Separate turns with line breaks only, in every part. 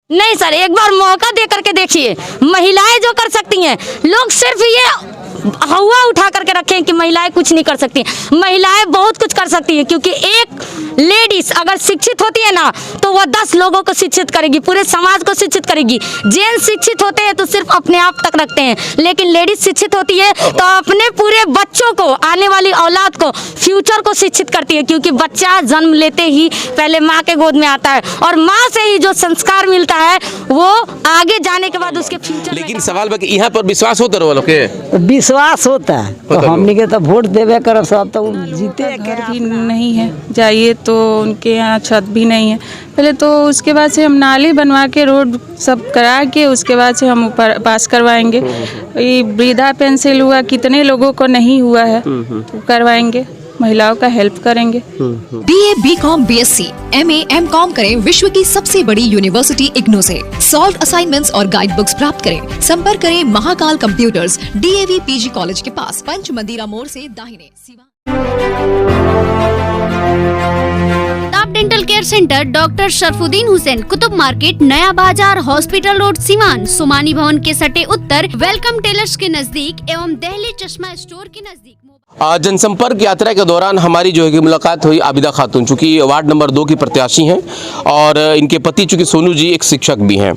नहीं सर, एक बार मौका दे करके देखिए, महिलाएं जो कर सकती हैं, लोग सिर्फ ये हवा उठा करके रखें कि महिलाएं कुछ नहीं कर सकती। महिलाएं बहुत कुछ कर सकती हैं, क्योंकि एक लेडीज अगर शिक्षित होती है ना, तो वह 10 लोगों को शिक्षित करेगी, पूरे समाज को शिक्षित करेगी। जेंट्स शिक्षित होते हैं तो सिर्फ अपने आप तक रखते हैं, लेकिन लेडीज शिक्षित होती है तो अपने पूरे बच्चों को, आने वाली औलाद को, फ्यूचर को शिक्षित करती है। क्योंकि बच्चा जन्म लेते ही पहले माँ के गोद में आता है, और माँ से ही जो संस्कार मिलता है वो आगे जाने के बाद उसके फ्यूचर।
लेकिन सवाल बाकी यहाँ पर विश्वास होता रहो के
विश्वास होता है तो हमने के तो वोट देवे कर सब तो जीते।
घर भी नहीं है, जाइए तो उनके यहाँ छत भी नहीं है। पहले तो उसके बाद से हम नाली बनवा के रोड सब करा के उसके बाद से हम ऊपर पास करवाएंगे। ये वृद्धा पेंशन हुआ, कितने लोगों को नहीं हुआ है, तो करवाएंगे, महिलाओं का हेल्प करेंगे।
BA, BCom, BSc, MA, MCom करें विश्व की सबसे बड़ी यूनिवर्सिटी इग्नू से। सॉल्व असाइनमेंट्स और गाइड बुक्स प्राप्त करें। संपर्क करें Mahakal computers, DAV PG college के पास, पंच मंदिरा मोड़ से दाहिने।
Top dental care centre doctor Sharafuddin Hussain, Qutub market, Naya Bazar, hospital road, Siwan, Somani भवन के सटे उत्तर, वेलकम टेलर्स के नजदीक एवं दिल्ली चश्मा स्टोर के नजदीक।
जनसंपर्क यात्रा के दौरान हमारी जो है कि मुलाकात हुई आबिदा खातून, चूँकि वार्ड नंबर 2 की प्रत्याशी हैं और इनके पति चूँकि सोनू जी एक शिक्षक भी हैं।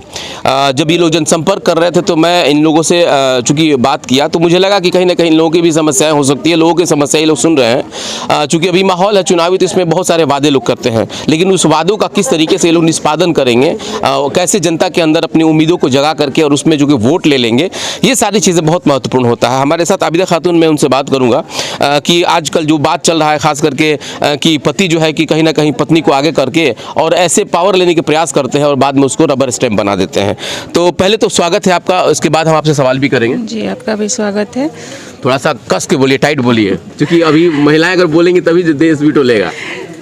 जब ये लोग जनसंपर्क कर रहे थे तो मैं इन लोगों से चूँकि बात किया तो मुझे लगा कि कहीं ना कहीं इन लोगों की भी समस्याएं हो सकती है। लोगों की समस्याएं लोग सुन रहे हैं, चूँकि अभी माहौल है चुनावी, तो इसमें बहुत सारे वादे लोग करते हैं, लेकिन उस वादों का किस तरीके से ये लोग निष्पादन करेंगे, कैसे जनता के अंदर अपनी उम्मीदों को जगा करके और उसमें जो कि वोट ले लेंगे, ये सारी चीज़ें बहुत महत्वपूर्ण होता है। हमारे साथ आबिदा खातून, मैं उनसे बात करूँगा कि आजकल जो बात चल रहा है खास करके कि पति जो है कि कहीं ना कहीं पत्नी को आगे करके और ऐसे पावर लेने के प्रयास करते हैं और बाद में उसको रबर स्टैंप बना देते हैं। तो पहले तो स्वागत है आपका, उसके बाद हम आपसे सवाल भी करेंगे।
जी, आपका भी स्वागत है।
थोड़ा सा कस के बोलिए, टाइट बोलिए, क्योंकि अभी महिलाएं अगर बोलेंगी तभी देश भी टोलेगा।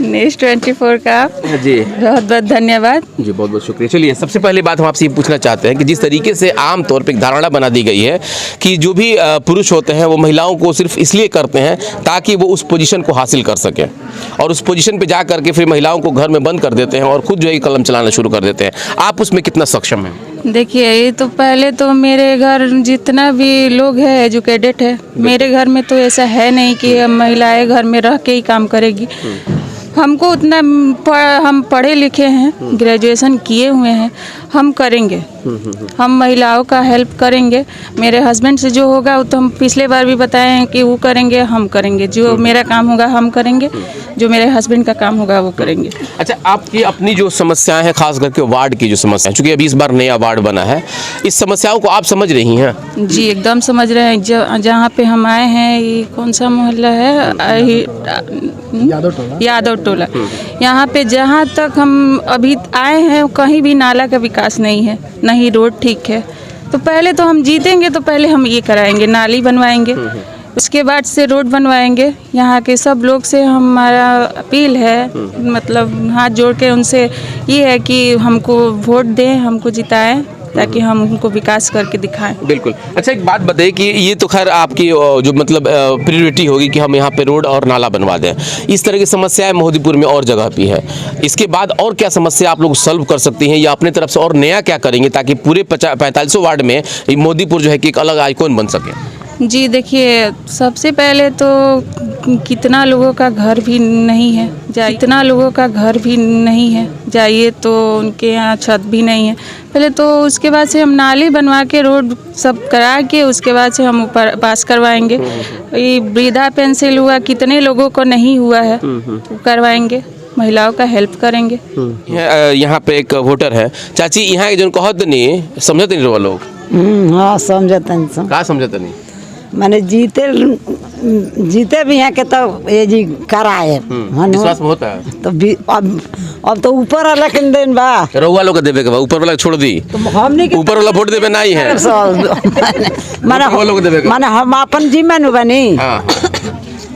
न्यूज़ 24 का
जी
बहुत बहुत धन्यवाद।
जी, बहुत बहुत शुक्रिया। चलिए, सबसे पहले बात हम आपसे ये पूछना चाहते हैं कि जिस तरीके से आम तौर पे एक धारणा बना दी गई है कि जो भी पुरुष होते हैं वो महिलाओं को सिर्फ इसलिए करते हैं ताकि वो उस पोजीशन को हासिल कर सकें, और उस पोजीशन पे जा करके फिर महिलाओं को घर में बंद कर देते हैं और खुद जो है कलम चलाना शुरू कर देते हैं। आप उसमें कितना सक्षम हैं?
देखिए, ये तो पहले तो मेरे घर जितना भी लोग हैं एजुकेटेड है, मेरे घर में तो ऐसा है नहीं कि महिलाएं घर में रह के ही काम करेगी। हमको उतना हम पढ़े लिखे हैं, ग्रेजुएशन किए हुए हैं, हम करेंगे, हम महिलाओं का हेल्प करेंगे। मेरे हस्बैंड से जो होगा वो तो हम पिछले बार भी बताए हैं कि वो करेंगे, हम करेंगे। जो मेरा काम होगा हम करेंगे, जो मेरे हस्बैंड का काम होगा वो करेंगे।
अच्छा, आपकी अपनी जो समस्याएं हैं, खास करके वार्ड की जो समस्या है, चूँकि अभी इस बार नया वार्ड बना है, इस समस्याओं को आप समझ रही हैं?
जी, एकदम समझ रहे हैं। जहाँ पे हम आए हैं, ये कौन सा मोहल्ला है? यादव टोला। यहाँ पे जहाँ तक हम अभी आए हैं कहीं भी नाला का विकास नहीं है, ना ही रोड ठीक है। तो पहले तो हम जीतेंगे तो पहले हम ये कराएंगे, नाली बनवाएंगे, उसके बाद से रोड बनवाएंगे। यहाँ के सब लोग से हमारा अपील है, मतलब हाथ जोड़ के उनसे ये है कि हमको वोट दें, हमको जिताएं, ताकि हम उनको विकास करके दिखाएं।
बिल्कुल। अच्छा, एक बात बताइए कि ये तो खैर आपकी जो मतलब प्रायोरिटी होगी कि हम यहाँ पे रोड और नाला बनवा दें, इस तरह की समस्याएं मोदीपुर में और जगह भी है। इसके बाद और क्या समस्या आप लोग सॉल्व कर सकती हैं या अपने तरफ से और नया क्या करेंगे ताकि पूरे 45 वार्ड में मोदीपुर जो है कि एक अलग आइकॉन बन सके?
जी, देखिए, सबसे पहले तो कितना लोगों का घर भी नहीं है, कितना लोगों का घर भी नहीं है, जाइए तो उनके यहाँ छत भी नहीं है। पहले तो उसके बाद से हम नाली बनवा के रोड सब करा के उसके बाद से हम ऊपर पास करवाएंगे। ये वृद्धा पेंशन हुआ, कितने लोगों को नहीं हुआ है, तो करवाएंगे, महिलाओं का हेल्प करेंगे।
यहाँ पे एक वोटर है, चाची, यहाँ जो कहत नहीं समझते नहीं लोग?
हाँ, समझते
का समझते नहीं
माने जीते भी हैं के तो ये जी कराए
विश्वास में होता है।
तो भी अब तो ऊपर वाला के दिन बा
रउआ लोग के देवे के बा, ऊपर वाला छोड़ दी,
तो हमने
ऊपर वाला वोट देवे नहीं है,
माने हम अपन जिम्मेदार बनी,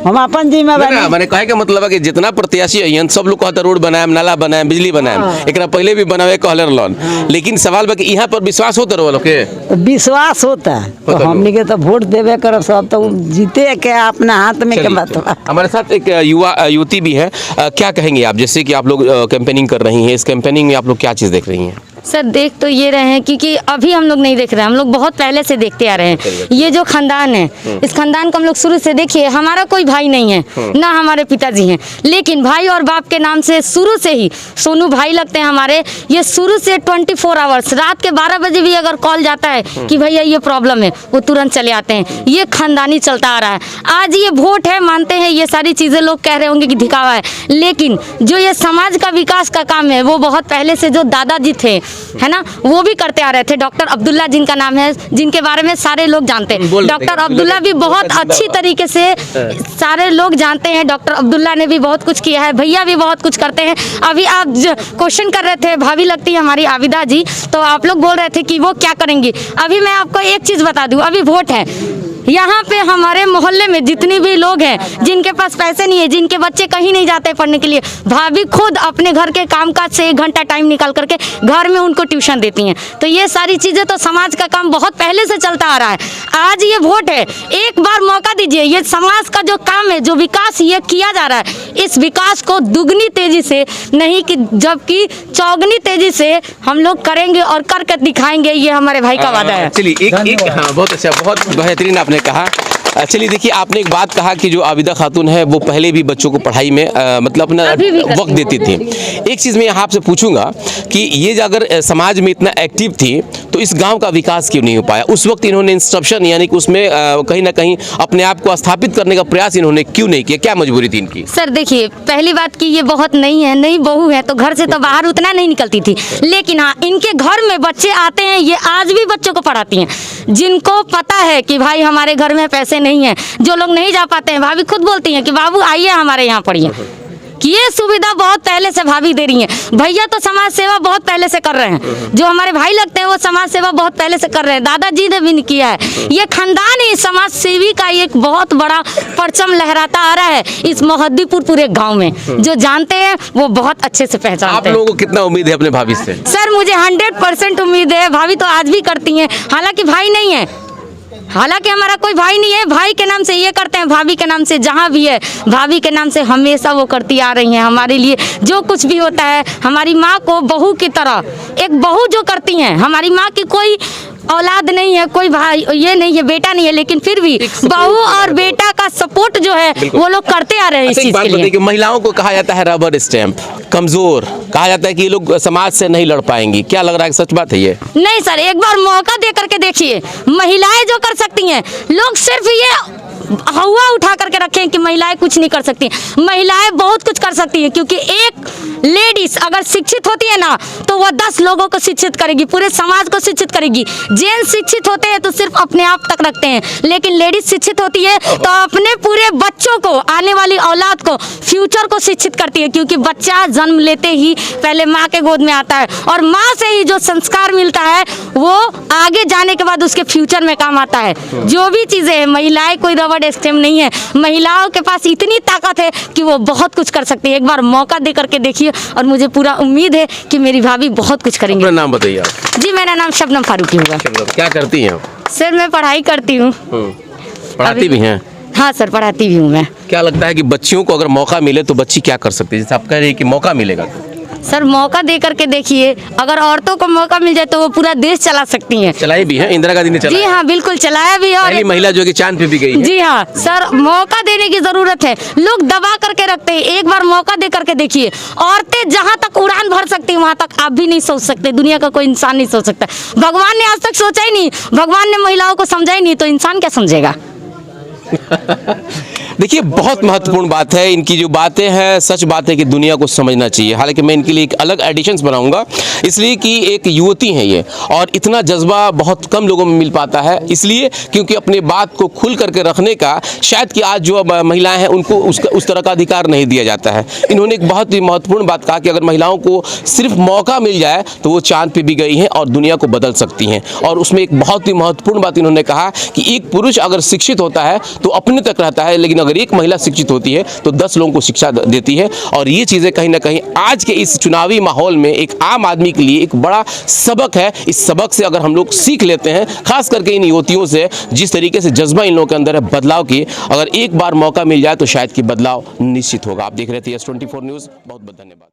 हम अपन जिम्मेदार
मैंने कहे के मतलब है कि जितना प्रत्याशी है सब लोग कहते रोड बनाए, नाला बनाए, बिजली बनाए, एक पहले भी बनावे कहले रहलन, लेकिन सवाल बा कि यहाँ पर विश्वास होता रहो के?
तो विश्वास होता है तो हमने के तो वोट देवे कर सब तो जीते के अपना हाथ में के बात।
हमारे साथ एक युवती भी है, क्या कहेंगे आप, जैसे कि आप लोग कैंपेनिंग कर रही हैं, इस कैंपेनिंग में आप लोग क्या चीज़ देख रही हैं?
सर देख तो ये रहे हैं क्योंकि अभी हम लोग नहीं देख रहे हैं, हम लोग बहुत पहले से देखते आ रहे हैं। ये जो खानदान है, इस खानदान को हम लोग शुरू से देखिए, हमारा कोई भाई नहीं है, ना हमारे पिताजी हैं, लेकिन भाई और बाप के नाम से शुरू से ही सोनू भाई लगते हैं हमारे। ये शुरू से 24 आवर्स, रात के 12 बजे भी अगर कॉल जाता है कि भैया ये प्रॉब्लम है, वो तुरंत चले आते हैं। ये खानदानी चलता आ रहा है। आज ये वोट है, मानते हैं ये सारी चीज़ें लोग कह रहे होंगे कि दिखावा है, लेकिन जो ये समाज का विकास का काम है वो बहुत पहले से जो दादाजी थे, है ना, वो भी करते आ रहे थे। डॉक्टर अब्दुल्ला जिनका नाम है, जिनके बारे में सारे लोग जानते हैं। डॉक्टर अब्दुल्ला भी बहुत अच्छी तरीके से सारे लोग जानते हैं। डॉक्टर अब्दुल्ला ने भी बहुत कुछ किया है, भैया भी बहुत कुछ करते हैं। अभी आप क्वेश्चन कर रहे थे, भाभी लगती है हमारी आबिदा जी, तो आप लोग बोल रहे थे कि वो क्या करेंगी। अभी मैं आपको एक चीज़ बता दूँ, अभी वोट है, यहाँ पे हमारे मोहल्ले में जितने भी लोग हैं जिनके पास पैसे नहीं है, जिनके बच्चे कहीं नहीं जाते पढ़ने के लिए, भाभी खुद अपने घर के कामकाज से 1 घंटा टाइम निकाल करके घर में उनको ट्यूशन देती हैं। तो ये सारी चीज़ें तो समाज का काम बहुत पहले से चलता आ रहा है। आज ये वोट है, एक बार मौका दीजिए। ये समाज का जो काम है, जो विकास ये किया जा रहा है, इस विकास को दुगनी तेजी से नहीं कि जबकि चौगनी तेजी से हम लोग करेंगे और करके दिखाएंगे। ये हमारे भाई का वादा है।
चलिए एक हाँ, बहुत अच्छा, बहुत बेहतरीन आपने कहा। चलिए देखिए, आपने एक बात कहा कि जो आबिदा खातून है वो पहले भी बच्चों को पढ़ाई में मतलब अपना वक्त देती थी। एक चीज़ मैं यहाँ आपसे पूछूंगा कि ये अगर समाज में इतना एक्टिव थी तो इस गांव का विकास क्यों नहीं हो पाया? उस वक्त इन्होंने इंस्ट्रक्शन यानी कि उसमें कहीं ना कहीं अपने आप को स्थापित करने का प्रयास इन्होंने क्यों नहीं किया? क्या मजबूरी थी इनकी?
सर देखिए, पहली बात कि ये बहुत नई है, नई बहू है, तो घर से तो बाहर उतना नहीं निकलती थी। लेकिन हाँ, इनके घर में बच्चे आते हैं, ये आज भी बच्चों को पढ़ाती हैं। जिनको पता है कि भाई हमारे घर में पैसे नहीं है, जो लोग नहीं जा पाते हैं, भाभी खुद बोलती हैं कि बाबू आइए हमारे यहाँ पढ़िए। कि ये सुविधा बहुत पहले से भाभी दे रही हैं। भैया तो समाज सेवा बहुत पहले से कर रहे हैं, जो हमारे भाई लगते हैं वो समाज सेवा बहुत पहले से कर रहे हैं, दादाजी ने भी किया है। ये खानदान ही समाज सेवी का एक बहुत बड़ा परचम लहराता आ रहा है इस मोहद्दीपुर पूरे गांव में। जो जानते हैं वो बहुत अच्छे से पहचानते
आप
हैं।
लोगों को कितना उम्मीद है अपने भाभी से?
सर मुझे 100% उम्मीद है। भाभी तो आज भी करती हैं, हालांकि भाई नहीं है, हालांकि हमारा कोई भाई नहीं है। भाई के नाम से ये करते हैं, भाभी के नाम से जहाँ भी है, भाभी के नाम से हमेशा वो करती आ रही हैं हमारे लिए। जो कुछ भी होता है हमारी माँ को बहू की तरह, एक बहू जो करती हैं, हमारी माँ की कोई औलाद नहीं है, कोई भाई ये नहीं है, बेटा नहीं है, लेकिन फिर भी बहू और बेटा का सपोर्ट जो है वो लोग करते आ रहे हैं इस चीज के लिए।
कि महिलाओं को कहा जाता है रबर स्टैंप, कमजोर कहा जाता है कि ये लोग समाज से नहीं लड़ पाएंगी, क्या लग रहा है सच बात है ये?
नहीं सर, एक बार मौका दे करके देखिए, महिलाएं जो कर सकती हैं, लोग सिर्फ ये हवा उठा करके रखें कि महिलाएं कुछ नहीं कर सकती। महिलाएं बहुत कुछ कर सकती हैं, क्योंकि एक लेडीज अगर शिक्षित होती है ना तो वह 10 लोगों को शिक्षित करेगी, पूरे समाज को शिक्षित करेगी। जेंट्स शिक्षित होते हैं तो सिर्फ अपने आप तक रखते हैं, लेकिन लेडीज शिक्षित होती है तो अपने पूरे बच्चों को, आने वाली औलाद को, फ्यूचर को शिक्षित करती है। क्योंकि बच्चा जन्म लेते ही पहले माँ के गोद में आता है, और माँ से ही जो संस्कार मिलता है वो आगे जाने के बाद उसके फ्यूचर में काम आता है। जो भी चीज़ें हैं, महिलाएं कोई रबर स्टैम्प नहीं है, महिलाओं के पास इतनी ताकत है कि वो बहुत कुछ कर सकती है। एक बार मौका दे करके देखिए, और मुझे पूरा उम्मीद है कि मेरी भाभी बहुत कुछ करेंगी।
अपना नाम बताइए आप।
जी, मेरा नाम शबनम फारूकी होगा।
क्या करती हैं आप?
सर मैं पढ़ाई करती हूँ।
पढ़ाती भी हैं?
हाँ सर, पढ़ाती भी हूँ मैं।
क्या लगता है कि बच्चियों को अगर मौका मिले तो बच्ची क्या कर सकती है? जैसे आप कह रहे हैं कि मौका मिलेगा तो
सर मौका दे करके देखिए, अगर औरतों को मौका मिल जाए तो वो पूरा देश चला सकती हैं।
चलाई भी है, इंदिरा गांधी ने
जी
चलाया।
हाँ, बिल्कुल चलाया भी है।
पहली
और
महिला जो कि चांद पे भी गई है।
जी हाँ सर, मौका देने की जरूरत है। लोग दबा करके रखते हैं, एक बार मौका दे करके देखिए। औरतें जहाँ तक उड़ान भर सकती हैं वहाँ तक आप भी नहीं सोच सकते, दुनिया का कोई इंसान नहीं सोच सकता। भगवान ने आज तक सोचा ही नहीं, भगवान ने महिलाओं को समझा ही नहीं, तो इंसान क्या समझेगा?
देखिए, बहुत महत्वपूर्ण बात है। इनकी जो बातें हैं सच बात है कि दुनिया को समझना चाहिए। हालांकि मैं इनके लिए एक अलग एडिशंस बनाऊंगा, इसलिए कि एक युवती हैं ये, और इतना जज्बा बहुत कम लोगों में मिल पाता है, इसलिए क्योंकि अपने बात को खुल करके रखने का शायद कि आज जो महिलाएं हैं उनको उस तरह का अधिकार नहीं दिया जाता है। इन्होंने एक बहुत ही महत्वपूर्ण बात कहा कि अगर महिलाओं को सिर्फ मौका मिल जाए तो वो चांद पे भी गई हैं और दुनिया को बदल सकती हैं। और उसमें एक बहुत ही महत्वपूर्ण बात इन्होंने कहा कि एक पुरुष अगर शिक्षित होता है तो अपने तक रहता है, लेकिन अगर एक महिला शिक्षित होती है तो 10 लोगों को शिक्षा देती है। और ये चीज़ें कहीं ना कहीं आज के इस चुनावी माहौल में एक आम आदमी के लिए एक बड़ा सबक है। इस सबक से अगर हम लोग सीख लेते हैं, खास करके इन युवतियों से, जिस तरीके से जज्बा इन लोगों के अंदर है बदलाव की, अगर एक बार मौका मिल जाए तो शायद कि बदलाव निश्चित होगा। आप देख रहे थे S24 न्यूज़। बहुत बहुत धन्यवाद।